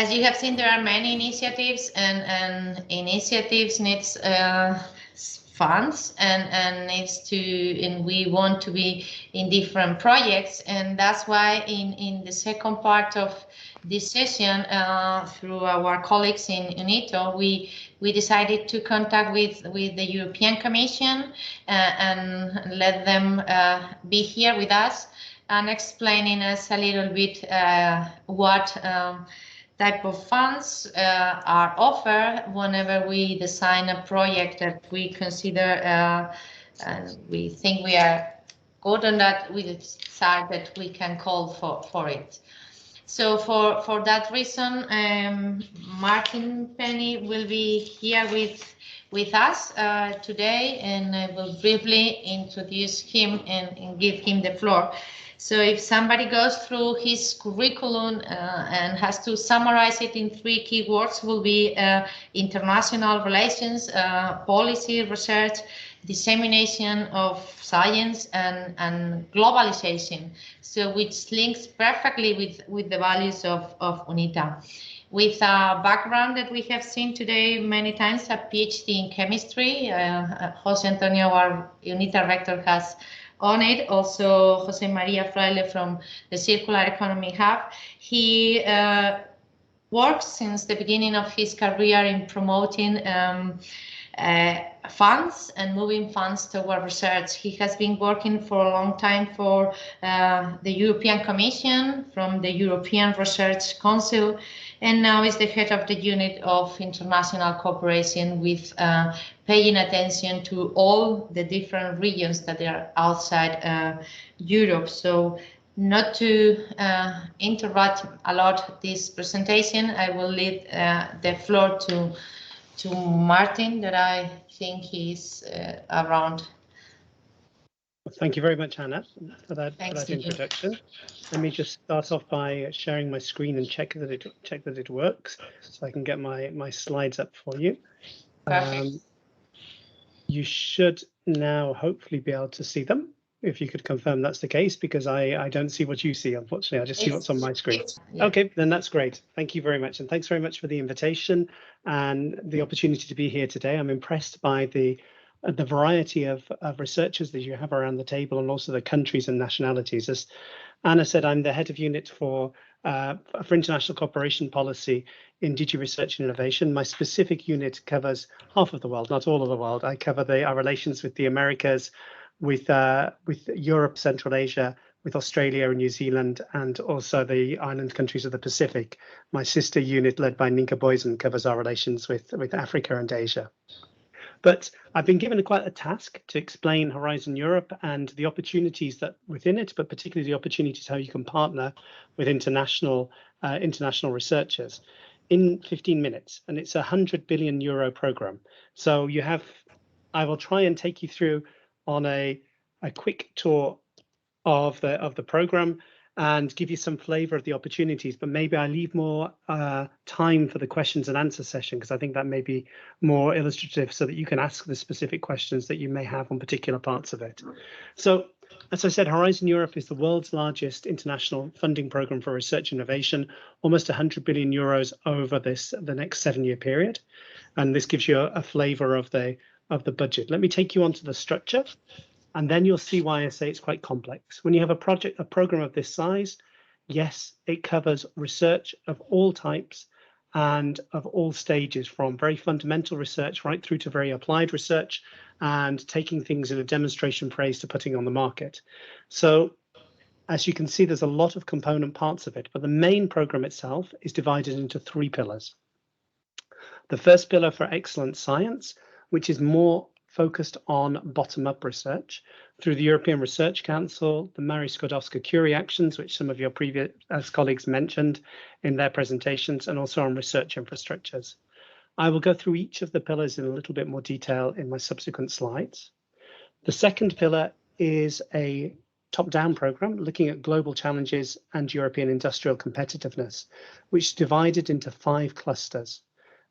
As you have seen, there are many initiatives, and initiatives needs funds and we want to be in different projects, and that's why in the second part of this session, through our colleagues in UNITA, we decided to contact with the European Commission and let them be here with us and explaining us a little bit what type of funds are offered whenever we design a project that we consider and we think we are good on that, we decide that we can call for it. So for that reason, Martin Penny will be here with us today, and I will briefly introduce him and give him the floor. So if somebody goes through his curriculum and has to summarize it in 3 key words, will be international relations, policy, research, dissemination of science, and globalization. So which links perfectly with the values of UNITA. With a background that we have seen today many times, a PhD in chemistry, Jose Antonio, our UNITA rector, has on it. Also, Jose Maria Fraile from the Circular Economy Hub. He works since the beginning of his career in promoting funds and moving funds toward research. He has been working for a long time for the European Commission, from the European Research Council, and now is the head of the unit of international cooperation, with paying attention to all the different regions that are outside Europe. So not to interrupt a lot this presentation, I will leave the floor to Martin, that I think is around. Thank you very much, Anna, for that introduction. Let me just start off by sharing my screen and check that it works, so I can get my slides up for you. You should now hopefully be able to see them. If you could confirm that's the case, because I don't see what you see, unfortunately. I just see what's on my screen. Yeah. Okay, then that's great. Thank you very much. And thanks very much for the invitation and the opportunity to be here today. I'm impressed by the variety of researchers that you have around the table, and also the countries and nationalities. As Anna said, I'm the head of unit for international cooperation policy in DG Research and Innovation. My specific unit covers half of the world, not all of the world. I cover our relations with the Americas, with Europe, Central Asia, with Australia and New Zealand, and also the island countries of the Pacific. My sister unit, led by Ninka Boysen, covers our relations with Africa and Asia. But I've been given quite a task to explain Horizon Europe and the opportunities that within it, but particularly the opportunities how you can partner with international researchers in 15 minutes. And it's a €100 billion program. So I will try and take you through on a quick tour of the program and give you some flavor of the opportunities, but maybe I leave more time for the questions and answer session, because I think that may be more illustrative, so that you can ask the specific questions that you may have on particular parts of it. So, as I said, Horizon Europe is the world's largest international funding program for research and innovation, almost €100 billion over the next 7-year period. And this gives you a flavor of the budget. Let me take you onto the structure, and then you'll see why I say it's quite complex. When you have a program of this size, yes, it covers research of all types and of all stages, from very fundamental research right through to very applied research, and taking things in a demonstration phase to putting on the market. So as you can see, there's a lot of component parts of it, but the main program itself is divided into 3 pillars. The first pillar for excellent science, which is more focused on bottom-up research through the European Research Council, the Marie Skłodowska-Curie actions, which some of your previous colleagues mentioned in their presentations, and also on research infrastructures. I will go through each of the pillars in a little bit more detail in my subsequent slides. The second pillar is a top-down program looking at global challenges and European industrial competitiveness, which is divided into 5 clusters.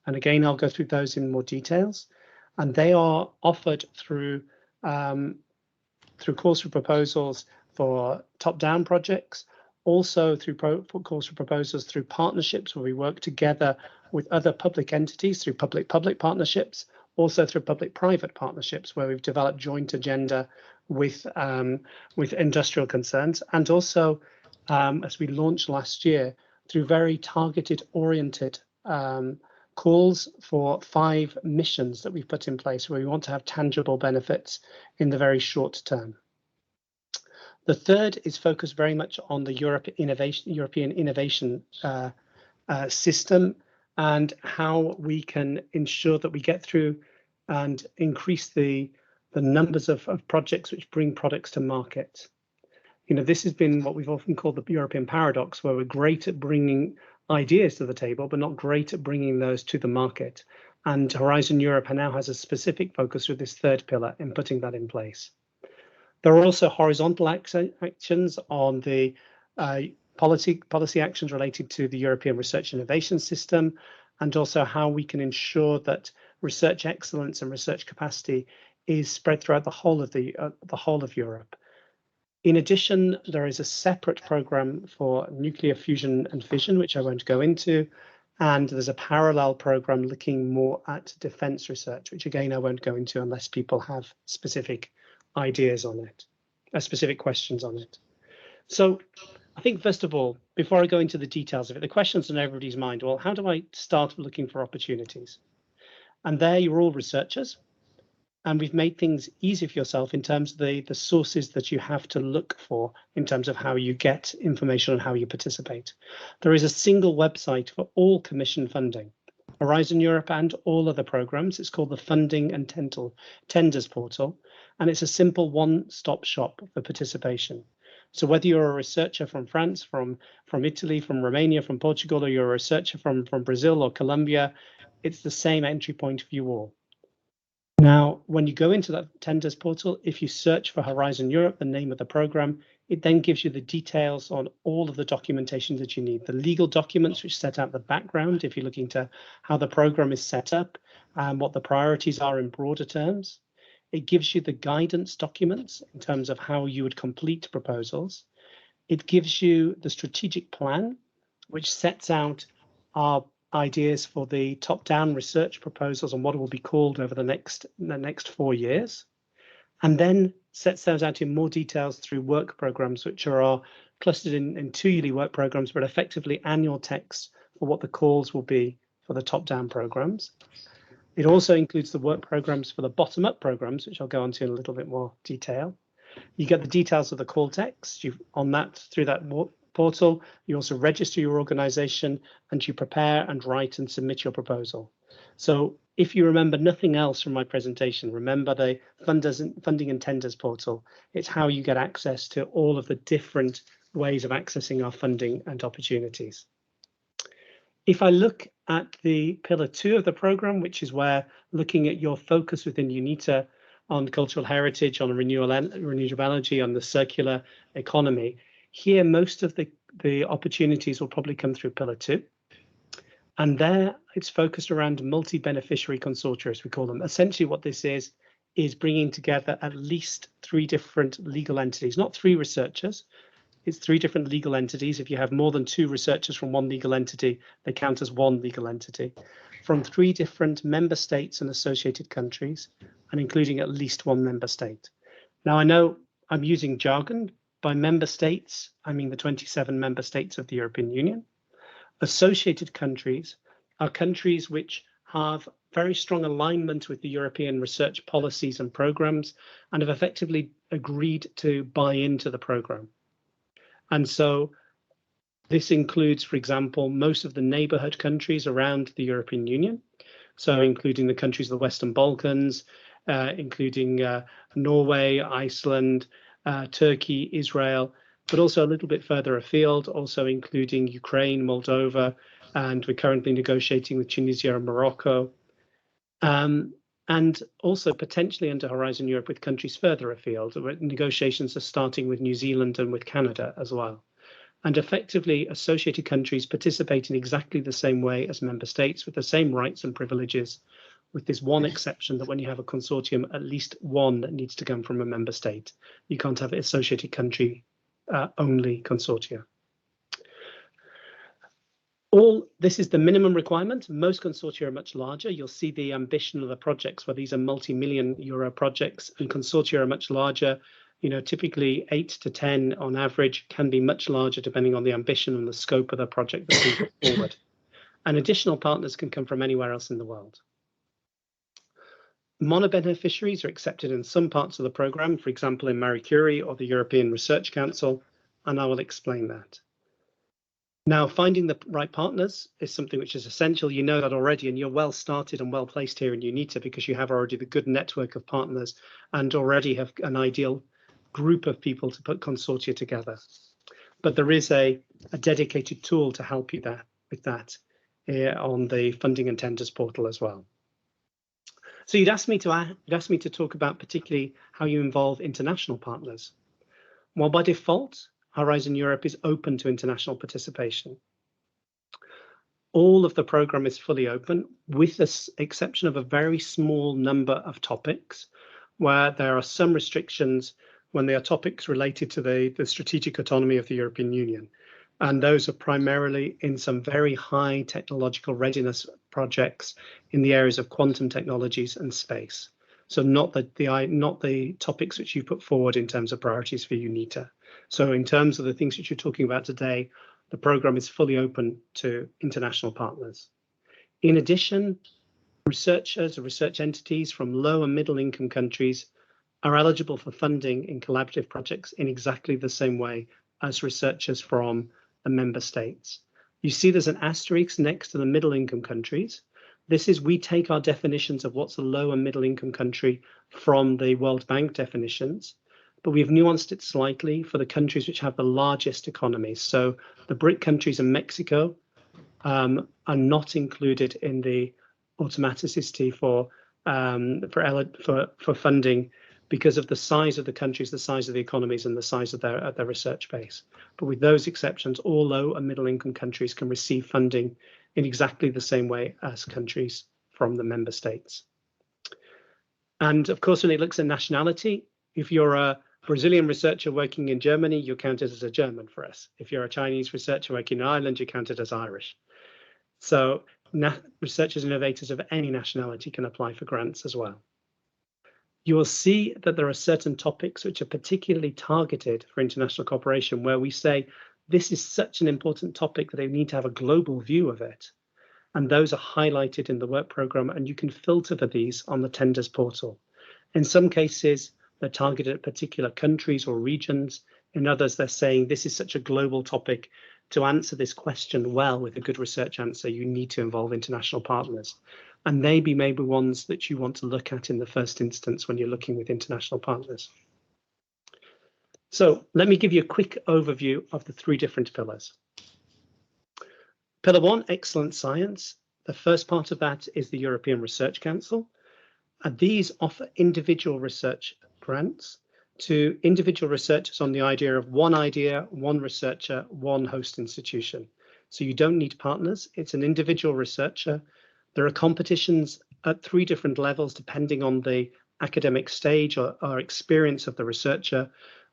And again, I'll go through those in more details. And they are offered through calls for proposals for top-down projects, also through calls for proposals through partnerships where we work together with other public entities through public-public partnerships, also through public-private partnerships where we've developed joint agenda with industrial concerns, and also as we launched last year through very targeted, oriented calls for 5 missions that we've put in place where we want to have tangible benefits in the very short term. The third is focused very much on the European innovation system and how we can ensure that we get through and increase the numbers of projects which bring products to market. You know, this has been what we've often called the European paradox, where we're great at bringing ideas to the table, but not great at bringing those to the market. And Horizon Europe now has a specific focus with this third pillar in putting that in place. There are also horizontal actions on the policy actions related to the European Research Innovation System, and also how we can ensure that research excellence and research capacity is spread throughout the whole of Europe. In addition, there is a separate program for nuclear fusion and fission, which I won't go into, and there's a parallel program looking more at defense research, which again I won't go into unless people have specific ideas on it, specific questions on it. So I think first of all, before I go into the details of it, the questions on everybody's mind, well, how do I start looking for opportunities? And there you're all researchers, and we've made things easy for yourself in terms of the sources that you have to look for in terms of how you get information and how you participate. There is a single website for all commission funding, Horizon Europe and all other programs. It's called the Funding and Tenders Portal, and it's a simple one-stop shop for participation. So whether you're a researcher from France, from Italy, from Romania, from Portugal, or you're a researcher from Brazil or Colombia, it's the same entry point for you all. Now, when you go into that tenders portal, if you search for Horizon Europe, the name of the program, it then gives you the details on all of the documentation that you need, the legal documents which set out the background if you're looking to how the program is set up and what the priorities are in broader terms. It gives you the guidance documents in terms of how you would complete proposals. It gives you the strategic plan, which sets out our ideas for the top-down research proposals and what it will be called over the next 4 years, and then sets those out in more details through work programs, which are clustered in 2 yearly work programs, but effectively annual texts for what the calls will be for the top-down programs. It also includes the work programs for the bottom-up programs, which I'll go into in a little bit more detail. You get the details of the call text on that through that portal. You also register your organization and you prepare and write and submit your proposal. So if you remember nothing else from my presentation, remember the Funding and Tenders portal. It's how you get access to all of the different ways of accessing our funding and opportunities. If I look at the pillar 2 of the program, which is where looking at your focus within UNITA on cultural heritage, on renewable energy, on the circular economy, here most of the opportunities will probably come through pillar 2. And there it's focused around multi-beneficiary consortia, as we call them. Essentially what this is bringing together at least 3 different legal entities, not 3 researchers. It's 3 different legal entities. If you have more than 2 researchers from one legal entity, they count as one legal entity, from 3 different member states and associated countries, and including at least 1 member state. Now, I know I'm using jargon. By member states, I mean the 27 member states of the European Union. Associated countries are countries which have very strong alignment with the European research policies and programs and have effectively agreed to buy into the program. And so this includes, for example, most of the neighborhood countries around the European Union. So including the countries of the Western Balkans, including Norway, Iceland, Turkey, Israel, but also a little bit further afield, also including Ukraine, Moldova, and we're currently negotiating with Tunisia and Morocco. And also potentially under Horizon Europe with countries further afield. Negotiations are starting with New Zealand and with Canada as well. And effectively, associated countries participate in exactly the same way as member states with the same rights and privileges, with this one exception that when you have a consortium, at least one needs to come from a member state. You can't have associated country only consortia. This is the minimum requirement. Most consortia are much larger. You'll see the ambition of the projects where these are multi-million euro projects, and consortia are much larger. Typically 8 to 10 on average, can be much larger depending on the ambition and the scope of the project that's being put forward. And additional partners can come from anywhere else in the world. Monobeneficiaries are accepted in some parts of the program, for example, in Marie Curie or the European Research Council, and I will explain that. Now, finding the right partners is something which is essential. You know that already, and you're well started and well placed here in UNITA because you have already the good network of partners and already have an ideal group of people to put consortia together. But there is a dedicated tool to help you with that on the funding and tenders portal as well. So you'd asked me to talk about particularly how you involve international partners. Well, by default, Horizon Europe is open to international participation. All of the program is fully open, with the exception of a very small number of topics where there are some restrictions when they are topics related to the strategic autonomy of the European Union. And those are primarily in some very high technological readiness projects in the areas of quantum technologies and space. So not the topics which you put forward in terms of priorities for UNITA. So in terms of the things that you're talking about today, the program is fully open to international partners. In addition, researchers or research entities from low and middle income countries are eligible for funding in collaborative projects in exactly the same way as researchers from the member states. You see there's an asterisk next to the middle income countries. This is, we take our definitions of what's a low and middle income country from the World Bank definitions, but we've nuanced it slightly for the countries which have the largest economies. So the BRIC countries and Mexico are not included in the automaticity for funding because of the size of the countries, the size of the economies, and the size of their research base. But with those exceptions, all low and middle income countries can receive funding in exactly the same way as countries from the member states. And of course, when it looks at nationality, if you're a Brazilian researcher working in Germany, you're counted as a German for us. If you're a Chinese researcher working in Ireland, you're counted as Irish. So researchers and innovators of any nationality can apply for grants as well. You will see that there are certain topics which are particularly targeted for international cooperation, where we say this is such an important topic that they need to have a global view of it. And those are highlighted in the work program, and you can filter for these on the tenders portal. In some cases, they're targeted at particular countries or regions. In others, they're saying this is such a global topic. To answer this question well with a good research answer, you need to involve international partners. And maybe ones that you want to look at in the first instance when you're looking with international partners. So let me give you a quick overview of the 3 different pillars. Pillar 1, excellent science. The first part of that is the European Research Council. And these offer individual research grants to individual researchers on the idea, one researcher, one host institution. So you don't need partners. It's an individual researcher. There are competitions at 3 different levels, depending on the academic stage or experience of the researcher.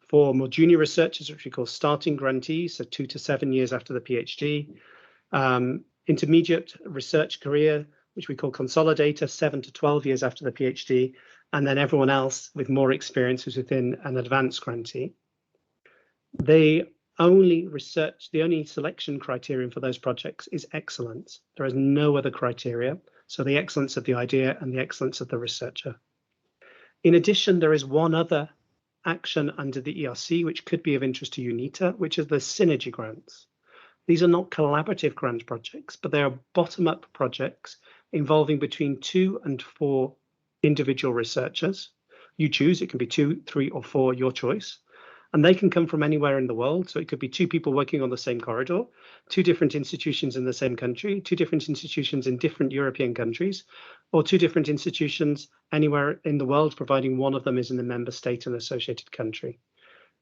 For more junior researchers, which we call starting grantees, so 2 to 7 years after the PhD. Intermediate research career, which we call consolidator, 7 to 12 years after the PhD. And then everyone else with more experience is within an advanced grantee. The only selection criterion for those projects is excellence. There is no other criteria. So the excellence of the idea and the excellence of the researcher. In addition, there is one other action under the ERC, which could be of interest to UNITA, which is the synergy grants. These are not collaborative grant projects, but they are bottom-up projects involving between 2 and 4 individual researchers. You choose, it can be 2, 3, or 4, your choice. And they can come from anywhere in the world. So it could be 2 people working on the same corridor, 2 different institutions in the same country, 2 different institutions in different European countries, or 2 different institutions anywhere in the world, providing one of them is in the member state and associated country.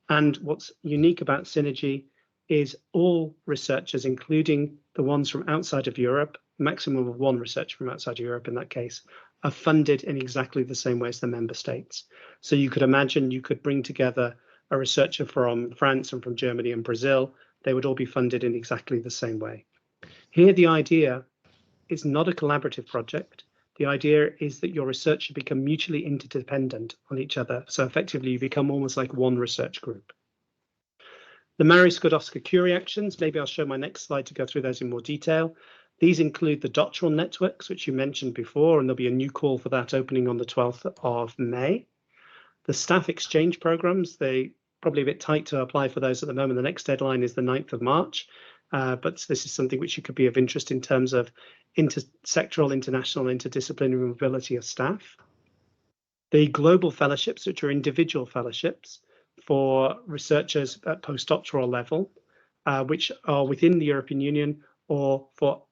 And what's unique about Synergy is all researchers, including the ones from outside of Europe, maximum of 1 researcher from outside of Europe in that case, are funded in exactly the same way as the member states. So you could imagine you could bring together a researcher from France and from Germany and Brazil. They would all be funded in exactly the same way. Here, the idea is not a collaborative project. The idea is that your research should become mutually interdependent on each other. So effectively, you become almost like one research group. The Marie Skłodowska-Curie actions, maybe I'll show my next slide to go through those in more detail. These include the doctoral networks, which you mentioned before, and there'll be a new call for that opening on the 12th of May. The staff exchange programs, they probably a bit tight to apply for those at the moment. The next deadline is the 9th of March, but this is something which could be of interest in terms of intersectoral, international, interdisciplinary mobility of staff. The global fellowships, which are individual fellowships for researchers at postdoctoral level, which are within the European Union, or for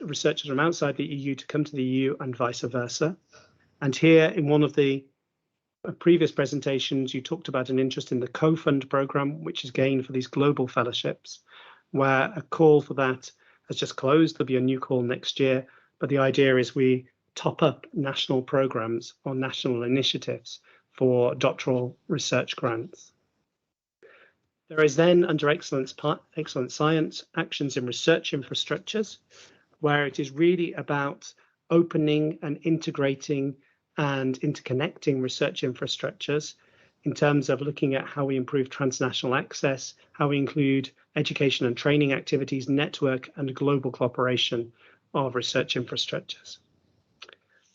researchers from outside the EU to come to the EU and vice versa. And here in one of the previous presentations, you talked about an interest in the co-fund program, which is gained for these global fellowships, where a call for that has just closed. There'll be a new call next year, but the idea is we top up national programs or national initiatives for doctoral research grants. There is then, under excellent science, actions in research infrastructures, where it is really about opening and integrating and interconnecting research infrastructures in terms of looking at how we improve transnational access, how we include education and training activities, network and global cooperation of research infrastructures.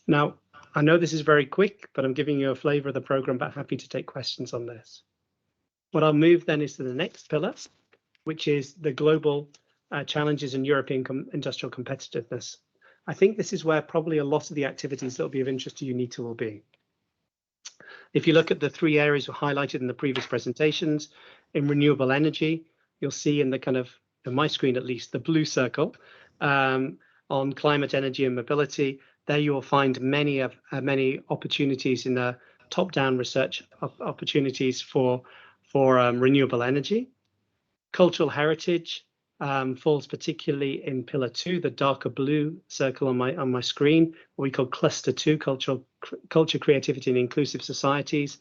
Now, I know this is very quick, but I'm giving you a flavor of the program, but happy to take questions on this. What I'll move then is to the next pillar, which is the global challenges in European industrial competitiveness. I think this is where probably a lot of the activities that will be of interest to UNITA will be. If you look at the three areas we highlighted in the previous presentations, in renewable energy, you'll see in the kind of, on my screen at least, the blue circle on climate, energy and mobility. There you will find many opportunities in the top-down research opportunities for renewable energy. Cultural heritage falls particularly in pillar 2, the darker blue circle on my screen, what we call cluster 2, culture, creativity and inclusive societies,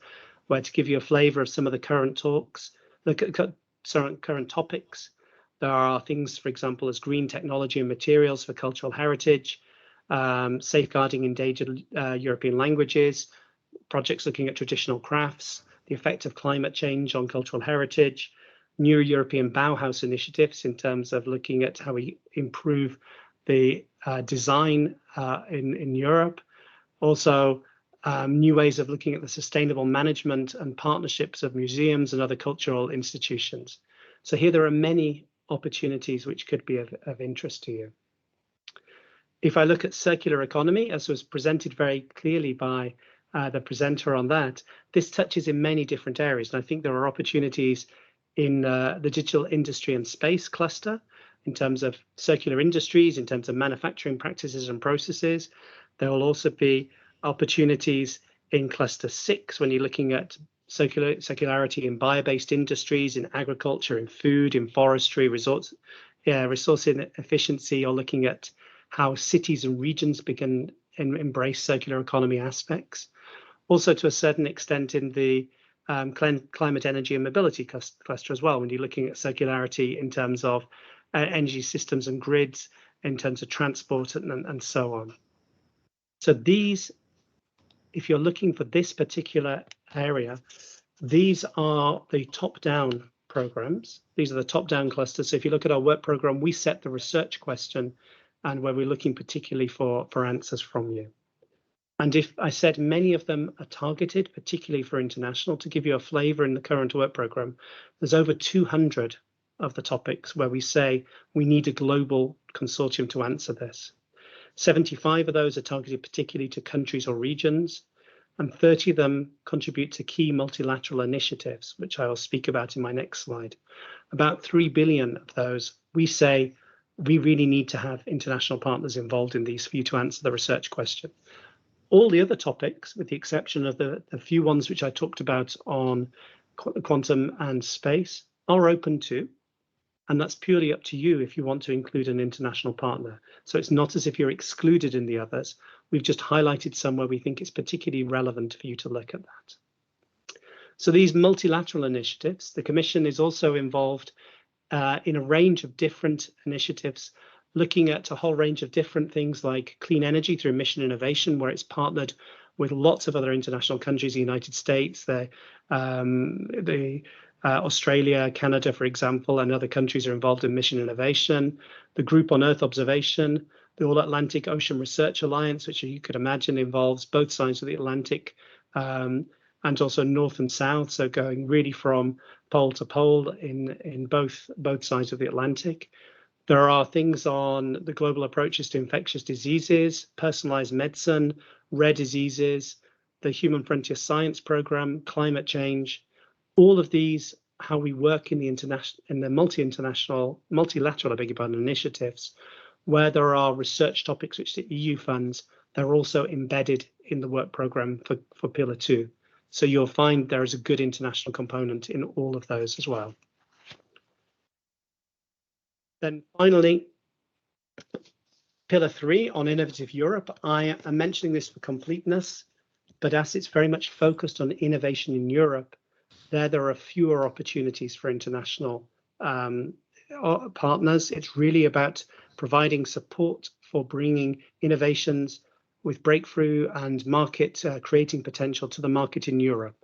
where to give you a flavor of some of the current talks, current topics. There are things, for example, as green technology and materials for cultural heritage, safeguarding endangered European languages, projects looking at traditional crafts, the effect of climate change on cultural heritage, new European Bauhaus initiatives in terms of looking at how we improve the design in Europe. Also, new ways of looking at the sustainable management and partnerships of museums and other cultural institutions. So here there are many opportunities which could be of interest to you. If I look at circular economy, as was presented very clearly by the presenter on that, this touches in many different areas. And I think there are opportunities in the digital industry and space cluster in terms of circular industries, in terms of manufacturing practices and processes. There will also be opportunities in cluster 6 when you're looking at circularity in bio-based industries, in agriculture, in food, in forestry, resource efficiency, or looking at how cities and regions begin embrace circular economy aspects. Also, to a certain extent, in the climate, energy and mobility cluster as well, when you're looking at circularity in terms of energy systems and grids, in terms of transport and so on. So these, if you're looking for this particular area, these are the top-down programs. These are the top-down clusters. So if you look at our work program, we set the research question and where we're looking particularly for answers from you. And if I said many of them are targeted, particularly for international, to give you a flavor in the current work program, there's over 200 of the topics where we say we need a global consortium to answer this. 75 of those are targeted particularly to countries or regions, and 30 of them contribute to key multilateral initiatives, which I will speak about in my next slide. About 3 billion of those, we say we really need to have international partners involved in these for you to answer the research question. All the other topics, with the exception of the few ones which I talked about on quantum and space, are open to, and that's purely up to you if you want to include an international partner. So it's not as if you're excluded in the others. We've just highlighted some where we think it's particularly relevant for you to look at that. So these multilateral initiatives, the Commission is also involved in a range of different initiatives looking at a whole range of different things like clean energy through mission innovation, where it's partnered with lots of other international countries, the United States, Australia, Canada, for example, and other countries are involved in mission innovation. The Group on Earth Observation, the All-Atlantic Ocean Research Alliance, which you could imagine involves both sides of the Atlantic, and also north and south, so going really from pole to pole in both sides of the Atlantic. There are things on the global approaches to infectious diseases, personalized medicine, rare diseases, the Human Frontier Science Program, climate change. All of these, how we work in the multilateral, I beg your pardon, initiatives, where there are research topics which the EU funds, they're also embedded in the work program for Pillar 2. So you'll find there is a good international component in all of those as well. Then finally, Pillar 3 on Innovative Europe. I am mentioning this for completeness, but as it's very much focused on innovation in Europe, there are fewer opportunities for international partners. It's really about providing support for bringing innovations with breakthrough and market creating potential to the market in Europe.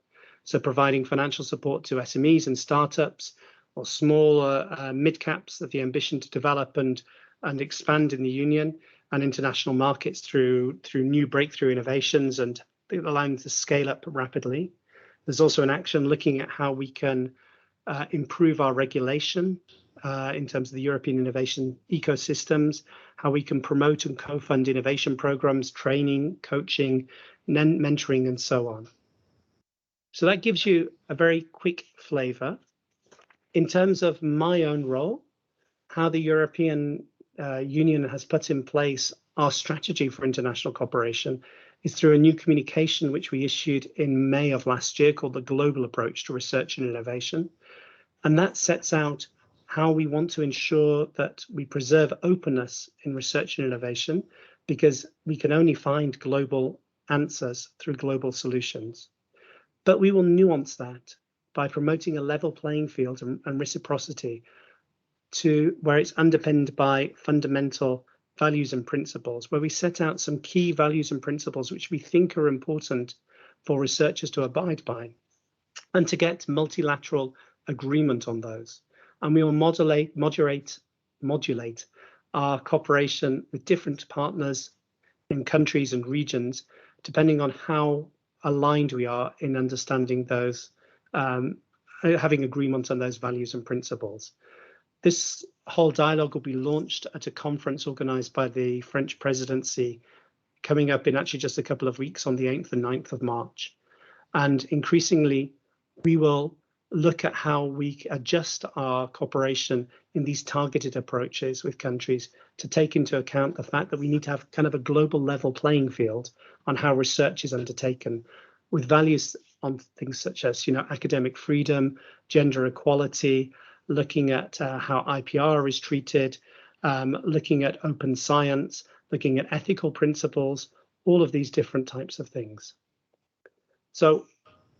So providing financial support to SMEs and startups or smaller mid-caps with the ambition to develop and expand in the Union and international markets through new breakthrough innovations and allowing them to scale up rapidly. There's also an action looking at how we can improve our regulation in terms of the European innovation ecosystems, how we can promote and co-fund innovation programs, training, coaching, mentoring, and so on. So that gives you a very quick flavor. In terms of my own role, how the European Union has put in place our strategy for international cooperation is through a new communication which we issued in May of last year called the Global Approach to Research and Innovation. And that sets out how we want to ensure that we preserve openness in research and innovation, because we can only find global answers through global solutions. But we will nuance that by promoting a level playing field and reciprocity to where it's underpinned by fundamental values and principles, where we set out some key values and principles which we think are important for researchers to abide by and to get multilateral agreement on those. And we will modulate our cooperation with different partners in countries and regions, depending on how aligned we are in understanding those, having agreement on those values and principles. This whole dialogue will be launched at a conference organized by the French presidency coming up in actually just a couple of weeks on the 8th and 9th of March. And increasingly, we will look at how we adjust our cooperation in these targeted approaches with countries to take into account the fact that we need to have kind of a global level playing field on how research is undertaken, with values on things such as, academic freedom, gender equality, looking at how IPR is treated, looking at open science, looking at ethical principles, all of these different types of things. So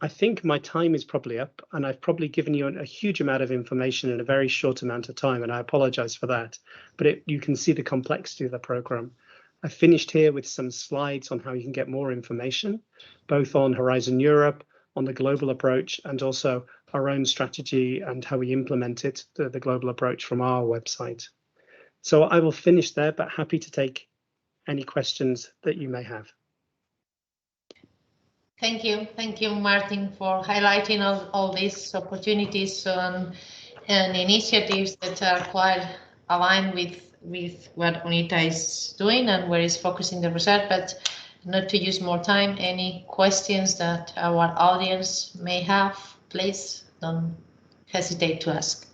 I think my time is probably up, and I've probably given you a huge amount of information in a very short amount of time, and I apologize for that, but you can see the complexity of the program. I finished here with some slides on how you can get more information, both on Horizon Europe, on the global approach, and also our own strategy and how we implement it, the global approach from our website. So I will finish there, but happy to take any questions that you may have. Thank you, Martin, for highlighting all these opportunities and initiatives that are quite aligned with what UNITA is doing and where it's focusing the research. But not to use more time, any questions that our audience may have, please don't hesitate to ask.